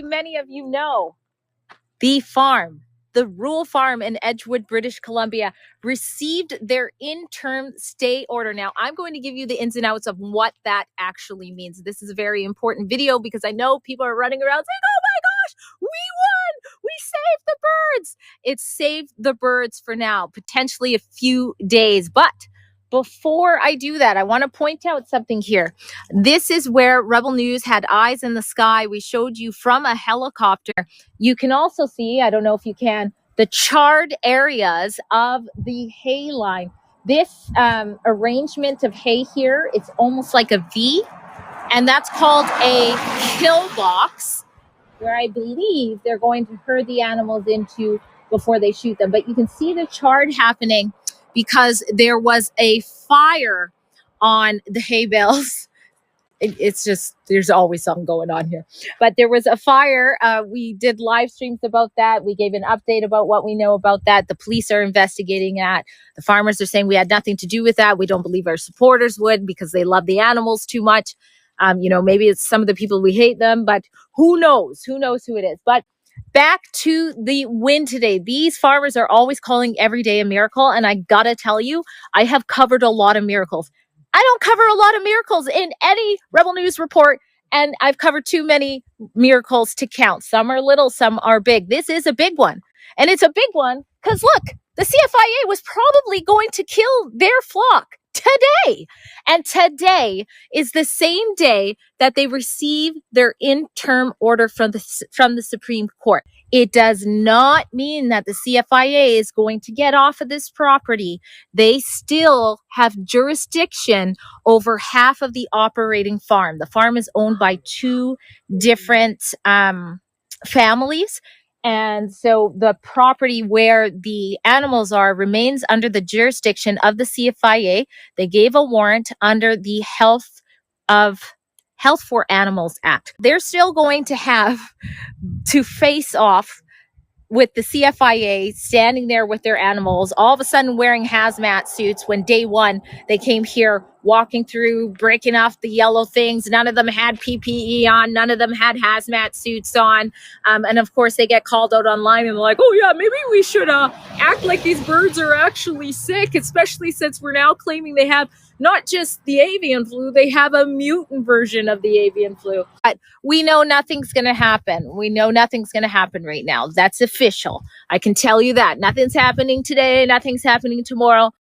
many of you know, the rural farm in Edgewood, British Columbia, received their interim stay order. Now, I'm going to give you the ins and outs of what that actually means. This is a very important video because I know people are running around saying, oh my gosh, we won! We saved the birds! It saved the birds for now, potentially a few days. But before I do that, I want to point out something here. This is where Rebel News had eyes in the sky. We showed you from a helicopter. You can also see, I don't know if you can, the charred areas of the hay line. This arrangement of hay here, it's almost like a V, and that's called a kill box, where I believe they're going to herd the animals into before they shoot them. But you can see the charred happening because there was a fire on the hay bales. It's just, there's always something going on here. But there was a fire. We did live streams about that. We gave an update about what we know about that. The police are investigating that. The farmers are saying we had nothing to do with that. We don't believe our supporters would because they love the animals too much. Maybe it's some of the people, we hate them, but who knows? Who knows who it is? But back to the win today. These farmers are always calling every day a miracle. And I gotta tell you, I have covered a lot of miracles. I don't cover a lot of miracles in any Rebel News report, and I've covered too many miracles to count. Some are little, some are big. This is a big one. And it's a big one because look, the CFIA was probably going to kill their flock today. And today is the same day that they receive their interim order from the Supreme Court. It does not mean that the CFIA is going to get off of this property. They still have jurisdiction over half of the operating farm. The farm is owned by two different families. And so the property where the animals are remains under the jurisdiction of the CFIA. They gave a warrant under the Health for Animals Act. They're still going to have to face off with the CFIA standing there with their animals, all of a sudden wearing hazmat suits when day one they came here walking through, breaking off the yellow things. None of them had PPE on. None of them had hazmat suits on. And of course, they get called out online and they're like, oh yeah, maybe we should act like these birds are actually sick, especially since we're now claiming they have not just the avian flu, they have a mutant version of the avian flu. But we know nothing's going to happen. We know nothing's going to happen right now. That's official. I can tell you that. Nothing's happening today. Nothing's happening tomorrow.